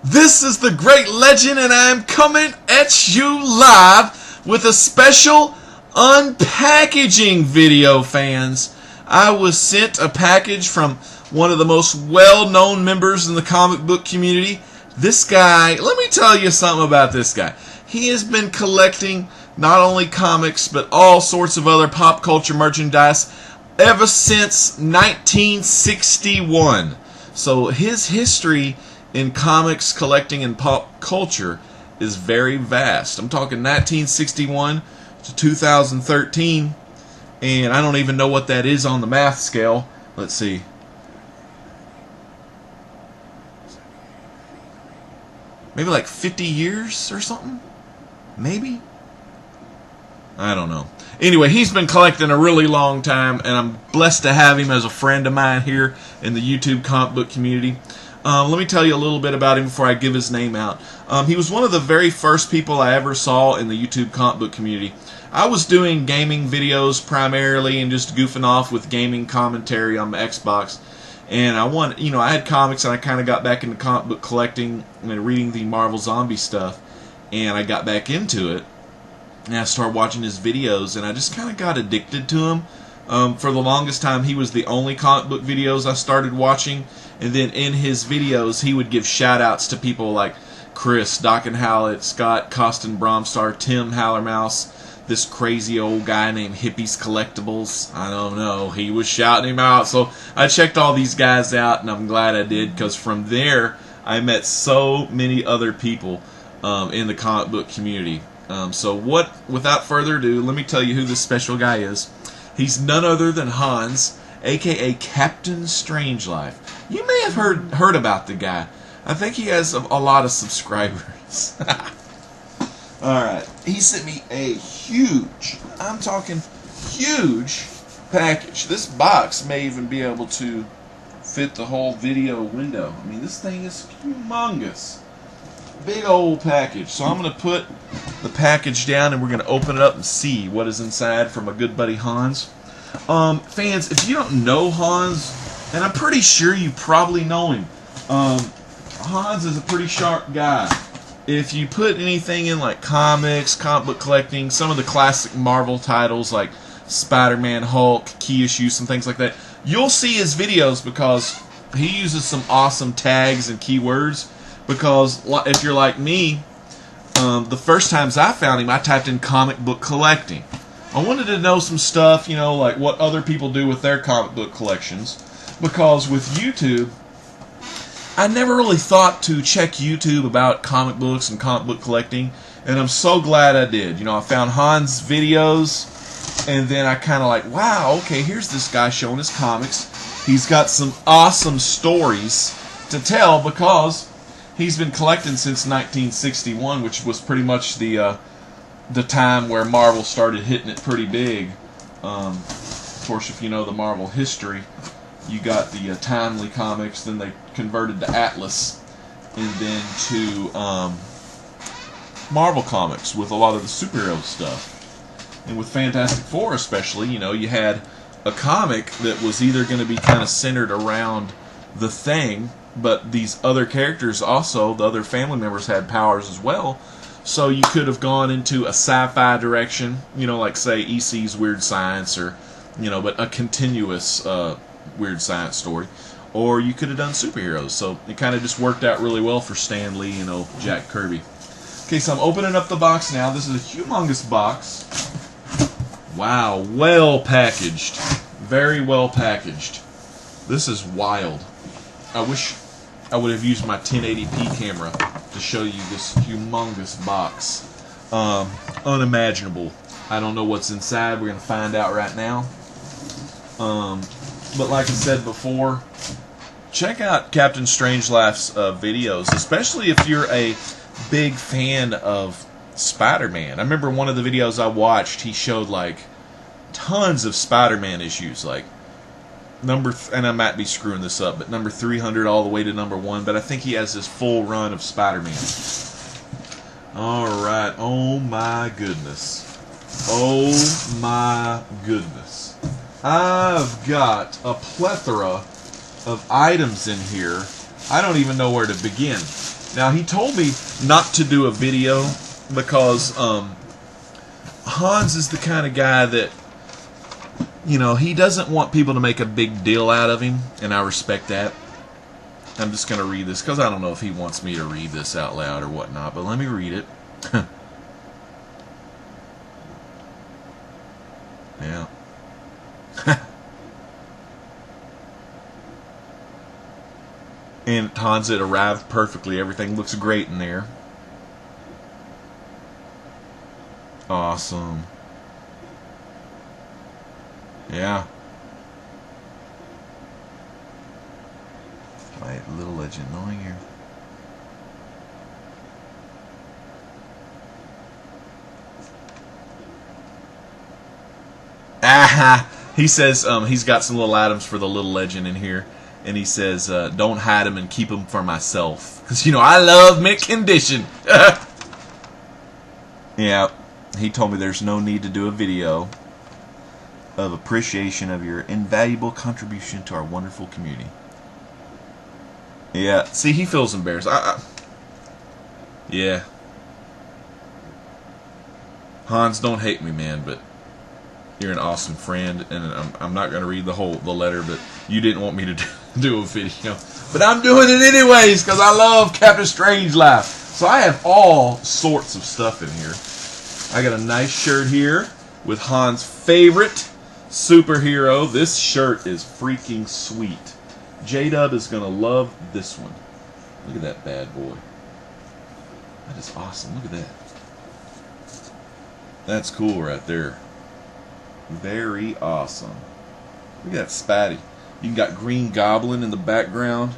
This is the great legend, and I'm coming at you live with a special unpackaging video, fans. I was sent a package from one of the most well-known members in the comic book community. This guy, let me tell you something about this guy. He has been collecting not only comics, but all sorts of other pop culture merchandise ever since 1961. So his history in comics collecting and pop culture is very vast. I'm talking 1961 to 2013, and I don't even know what that is on the math scale. Let's see. Maybe like 50 years or something? Maybe? I don't know. Anyway, he's been collecting a really long time, and I'm blessed to have him as a friend of mine here in the YouTube comic book community. Let me tell you a little bit about him before I give his name out. He was one of the very first people I ever saw in the YouTube comic book community. I was doing gaming videos primarily and just goofing off with gaming commentary on my Xbox. And I had comics, and I kind of got back into comic book collecting and reading the Marvel Zombie stuff. And I got back into it, and I started watching his videos, and I just kind of got addicted to him. For the longest time, he was the only comic book videos I started watching. And then in his videos, he would give shout-outs to people like Chris, Doc and Howlett, Scott, Costin Bromstar, Tim Hallermouse, this crazy old guy named Hippies Collectibles. I don't know. He was shouting him out. So I checked all these guys out, and I'm glad I did, because from there, I met so many other people in the comic book community. Without further ado, let me tell you who this special guy is. He's none other than Hans, aka CaptainStrangelife. You may have heard about the guy. I think he has a lot of subscribers. Alright, he sent me a huge, I'm talking huge package. This box may even be able to fit the whole video window. I mean, this thing is humongous. Big old package. So I'm going to put the package down, and we're going to open it up and see what is inside from a good buddy Hans. Fans, if you don't know Hans, and I'm pretty sure you probably know him, Hans is a pretty sharp guy. If you put anything in like comics, comic book collecting, some of the classic Marvel titles like Spider-Man, Hulk, key issues, and things like that, you'll see his videos, because he uses some awesome tags and keywords. Because if you're like me, the first times I found him, I typed in comic book collecting. I wanted to know some stuff, like what other people do with their comic book collections. Because with YouTube, I never really thought to check YouTube about comic books and comic book collecting. And I'm so glad I did. I found Hans' videos, and then I kind of like, wow, okay, here's this guy showing his comics. He's got some awesome stories to tell, because he's been collecting since 1961, which was pretty much the time where Marvel started hitting it pretty big. Of course, if you know the Marvel history, you got the Timely comics, then they converted to Atlas, and then to Marvel comics with a lot of the superhero stuff. And with Fantastic Four especially, you had a comic that was either going to be kind of centered around the Thing, but these other characters also, the other family members, had powers as well. So you could have gone into a sci-fi direction, like say EC's Weird Science, or but a continuous Weird Science story, or you could have done superheroes. So it kind of just worked out really well for Stan Lee, Jack Kirby. Okay, so I'm opening up the box now. This is a humongous box. Wow, well packaged, very well packaged. This is wild. I wish I would have used my 1080p camera to show you this humongous box. Unimaginable. I don't know what's inside. We're going to find out right now. But like I said before, check out Captain Strangelife's videos, especially if you're a big fan of Spider-Man. I remember one of the videos I watched, he showed like tons of Spider-Man issues, like and I might be screwing this up, but number 300 all the way to number 1, but I think he has this full run of Spider-Man. Alright, oh my goodness. Oh my goodness. I've got a plethora of items in here. I don't even know where to begin. Now, he told me not to do a video because Hans is the kind of guy that, you know, he doesn't want people to make a big deal out of him, and I respect that. I'm just going to read this because I don't know if he wants me to read this out loud or whatnot, but let me read it. Yeah. And Hans, it arrived perfectly. Everything looks great in there. Awesome. Yeah. Right, little legend knowing here. Ah, he says he's got some little items for the little legend in here, and he says don't hide them and keep them for myself, because you know I love mint condition. Yeah, he told me there's no need to do a video of appreciation of your invaluable contribution to our wonderful community. Yeah, see, he feels embarrassed. Yeah. Hans, don't hate me, man, but you're an awesome friend, and I'm not going to read the letter, but you didn't want me to do a video. But I'm doing it anyways, because I love CaptainStrangelife. So I have all sorts of stuff in here. I got a nice shirt here with Hans' favorite superhero. This shirt is freaking sweet. J-Dub is going to love this one. Look at that bad boy. That is awesome. Look at that. That's cool right there. Very awesome. Look at that Spidey. You got Green Goblin in the background.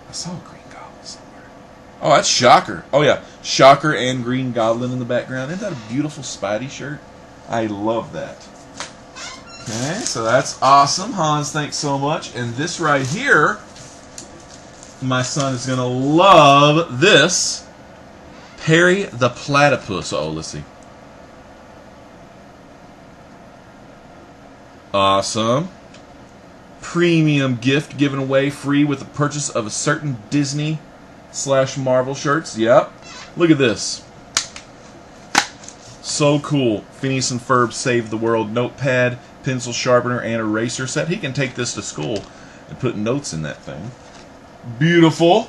I saw a Green Goblin somewhere. Oh, that's Shocker. Oh, yeah. Shocker and Green Goblin in the background. Isn't that a beautiful Spidey shirt? I love that. Okay, so that's awesome. Hans, thanks so much. And this right here, my son is going to love this. Perry the Platypus. Oh, let's see. Awesome. Premium gift given away free with the purchase of a certain Disney/Marvel shirts. Yep. Look at this. So cool. Phineas and Ferb Save the World notepad, pencil sharpener, and eraser set. He can take this to school and put notes in that thing. Beautiful.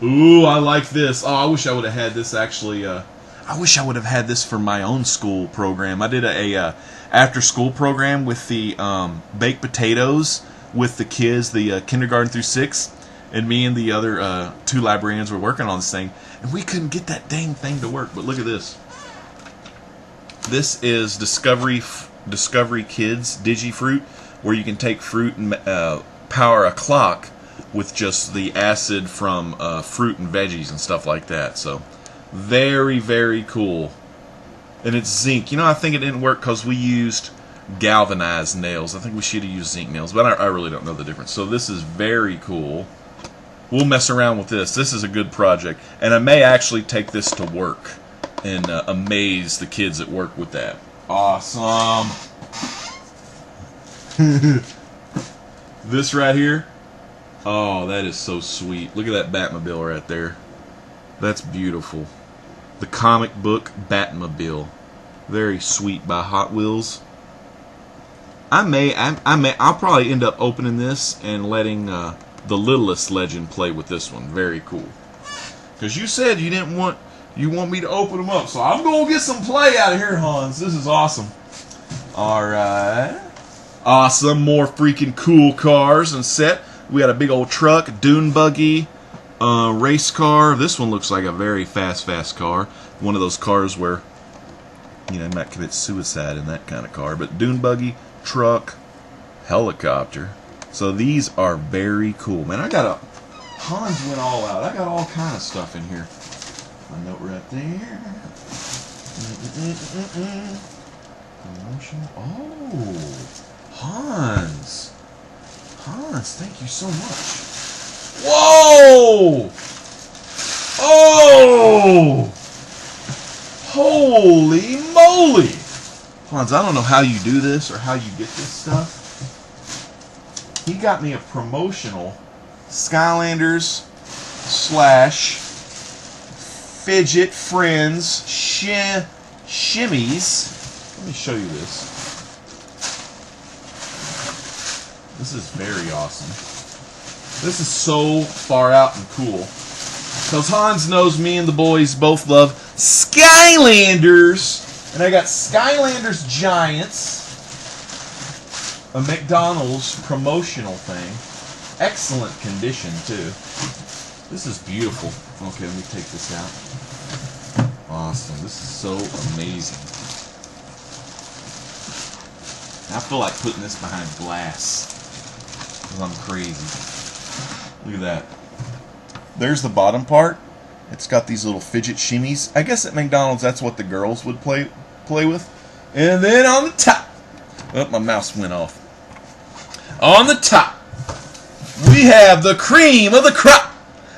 Ooh, I like this. Oh, I wish I would have had this actually. I wish I would have had this for my own school program. I did a after-school program with the baked potatoes with the kids, the kindergarten through 6th, and me and the other 2 librarians were working on this thing, and we couldn't get that dang thing to work. But look at this. This is Discovery Kids Digifruit, where you can take fruit and power a clock with just the acid from fruit and veggies and stuff like that. So very, very cool. And it's zinc. You know, I think it didn't work because we used galvanized nails. I think we should have used zinc nails, but I really don't know the difference. So this is very cool. We'll mess around with this. This is a good project. And I may actually take this to work and amaze the kids at work with that. Awesome. This right here. Oh, that is so sweet. Look at that Batmobile right there. That's beautiful. The comic book Batmobile. Very sweet by Hot Wheels. I'll probably end up opening this and letting the littlest legend play with this one. Very cool. Because you said you want me to open them up, so I'm gonna get some play out of here, Hans. This is awesome. All right, awesome. More freaking cool cars and set. We got a big old truck, dune buggy, race car. This one looks like a very fast car. One of those cars where, you know, you might commit suicide in that kind of car. But dune buggy, truck, helicopter. So these are very cool, man. Hans went all out. I got all kind of stuff in here. My note right there. Oh, Hans, thank you so much. Whoa! Oh! Holy moly! Hans, I don't know how you do this or how you get this stuff. He got me a promotional Skylanders slash Fidget Friends shimmies. Let me show you this. This is very awesome. This is so far out and cool. Because Hans knows me and the boys both love Skylanders. And I got Skylanders Giants. A McDonald's promotional thing. Excellent condition, too. This is beautiful. Okay, let me take this out. Awesome. This is so amazing. I feel like putting this behind glass. Because I'm crazy. Look at that. There's the bottom part. It's got these little fidget shimmies. I guess at McDonald's that's what the girls would play with. And then on the top. Oh, my mouse went off. On the top, we have the cream of the crop.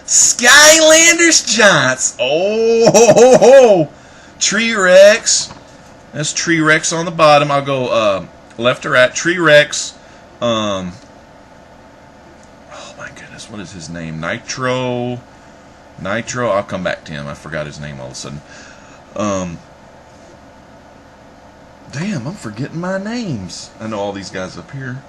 Skylanders Giants. Oh, ho, ho, ho. Tree Rex. That's Tree Rex on the bottom. I'll go left or right. Tree Rex. Oh my goodness, what is his name? Nitro. I'll come back to him. I forgot his name all of a sudden. Damn, I'm forgetting my names. I know all these guys up here.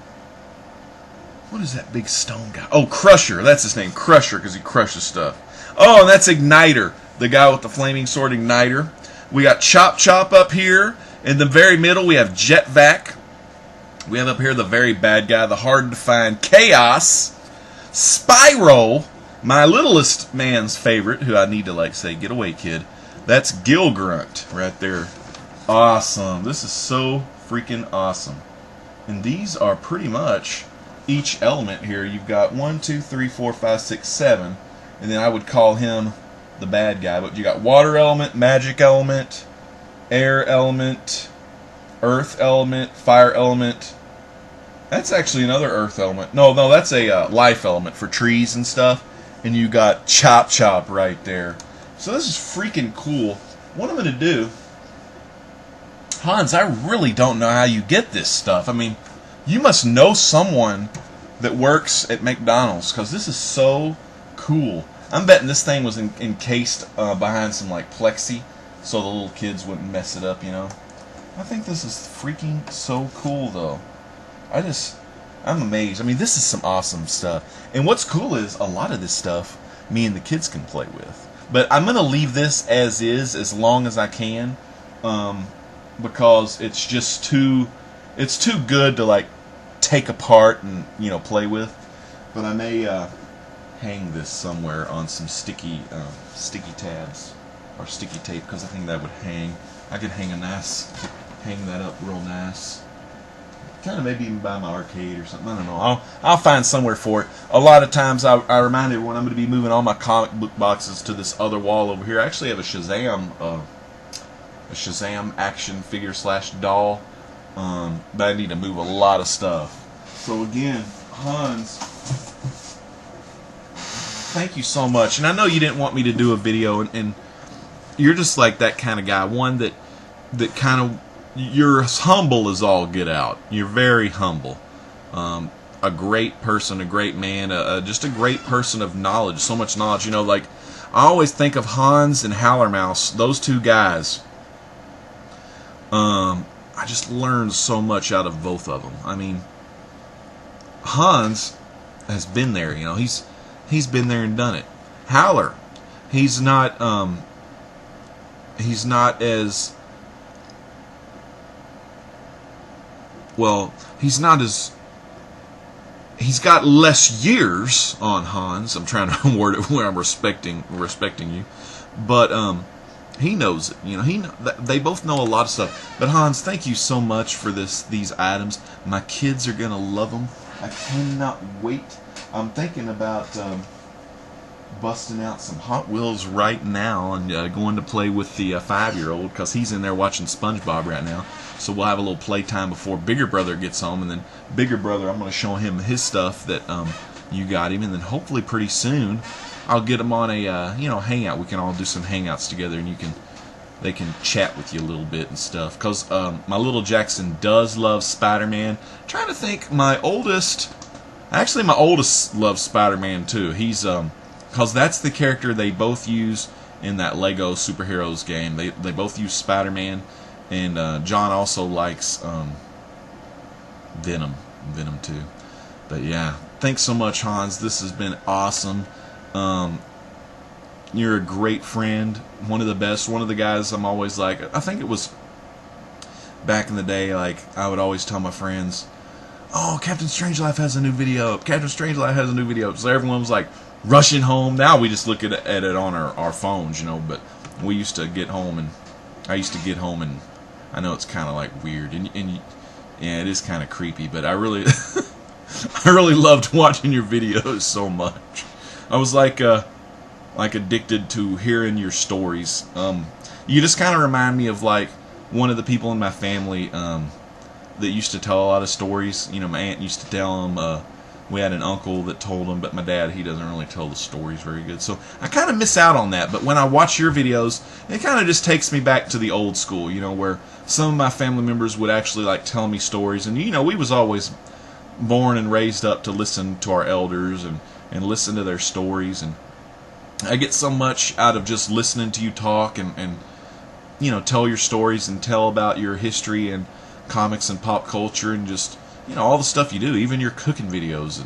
What is that big stone guy? Oh, Crusher. That's his name. Crusher, because he crushes stuff. Oh, and that's Igniter. The guy with the flaming sword, Igniter. We got Chop Chop up here. In the very middle, we have Jetvac. We have up here the very bad guy, the hard-to-find Chaos. Spyro, my littlest man's favorite, who I need to, like, say, get away, kid. That's Gilgrunt right there. Awesome. This is so freaking awesome. And these are pretty much each element here. You've got 1, 2, 3, 4, 5, 6, 7. And then I would call him the bad guy. But you got water element, magic element, air element, earth element, fire element. That's actually another earth element. No, that's a life element for trees and stuff. And you got Chop Chop right there. So this is freaking cool. What I'm going to do, Hans, I really don't know how you get this stuff. I mean, you must know someone that works at McDonald's, because this is so cool. I'm betting this thing was encased behind some like plexi, so the little kids wouldn't mess it up, you know. I think this is freaking so cool, though. I'm amazed. I mean, this is some awesome stuff. And what's cool is a lot of this stuff me and the kids can play with. But I'm going to leave this as is as long as I can, because it's just too good to like take apart and, you know, play with. But I may hang this somewhere on some sticky tabs or sticky tape, because I think that would hang. I could hang that up real nice. Kind of maybe even by my arcade or something. I don't know. I'll find somewhere for it. A lot of times I remind everyone I'm going to be moving all my comic book boxes to this other wall over here. I actually have a Shazam action figure / doll, but I need to move a lot of stuff. So again, Hans, thank you so much. And I know you didn't want me to do a video, and you're just like that kind of guy. One that kind of, you're as humble as all get out. You're very humble. A great person, a great man, just a great person of knowledge. So much knowledge. You know, like, I always think of Hans and Hallermouse, those two guys. I just learned so much out of both of them. I mean, Hans has been there. You know, he's been there and done it. Haller, he's not as well, he's got less years on Hans. I'm trying to word it where I'm respecting you, but he knows it. You know, they both know a lot of stuff. But Hans, thank you so much for these items. My kids are gonna love them. I cannot wait. I'm thinking about busting out some Hot Wheels right now and going to play with the 5-year-old, because he's in there watching SpongeBob right now. So we'll have a little playtime before bigger brother gets home, and then bigger brother, I'm going to show him his stuff that you got him, and then hopefully pretty soon I'll get him on a hangout. We can all do some hangouts together, and they can chat with you a little bit and stuff. Because my little Jackson does love Spider-Man. I'm trying to think, my oldest loves Spider-Man too. He's because that's the character they both use in that Lego Superheroes game. They both use Spider-Man, and John also likes Venom too. But yeah, thanks so much, Hans. This has been awesome. You're a great friend, one of the best, one of the guys I'm always like, I think it was back in the day, like, I would always tell my friends, oh, Captain Strangelife has a new video up, Captain Strangelife has a new video up, so everyone was like rushing home. Now we just look at it on our phones, you know, but we used to get home, and I used to get home, and I know it's kind of like weird, and yeah, it is kind of creepy, but I really I really loved watching your videos so much. I was like addicted to hearing your stories. You just kind of remind me of like one of the people in my family that used to tell a lot of stories. You know, my aunt used to tell them. We had an uncle that told them, but my dad, he doesn't really tell the stories very good. So I kind of miss out on that. But when I watch your videos, it kind of just takes me back to the old school, you know, where some of my family members would actually like tell me stories. And, you know, we was always born and raised up to listen to our elders and listen to their stories. And I get so much out of just listening to you talk and you know, tell your stories and tell about your history and comics and pop culture and just, you know, all the stuff you do, even your cooking videos,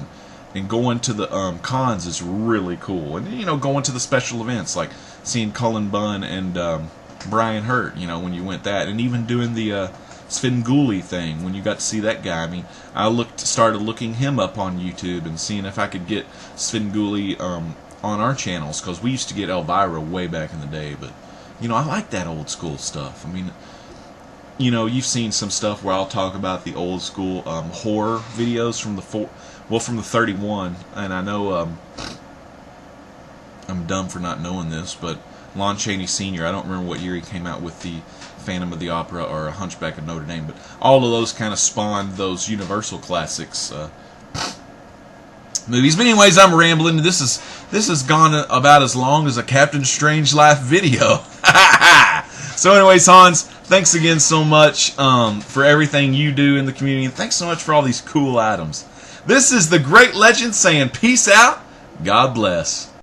and going to the cons is really cool. And, you know, going to the special events, like seeing Cullen Bunn and Brian Hurt, you know, when you went that, and even doing the Svengoolie thing, when you got to see that guy. I mean, I started looking him up on YouTube and seeing if I could get Svengoolie on our channels, because we used to get Elvira way back in the day. But, you know, I like that old school stuff. I mean, you know, you've seen some stuff where I'll talk about the old school horror videos from from the 31, and I know I'm dumb for not knowing this, but Lon Chaney Sr., I don't remember what year he came out with the Phantom of the Opera or Hunchback of Notre Dame, but all of those kind of spawned those Universal classics movies. But anyways, I'm rambling. This has gone about as long as a Captain Strangelife video. So anyways, Hans, thanks again so much for everything you do in the community, and thanks so much for all these cool items. This is the Great Legend saying peace out. God bless.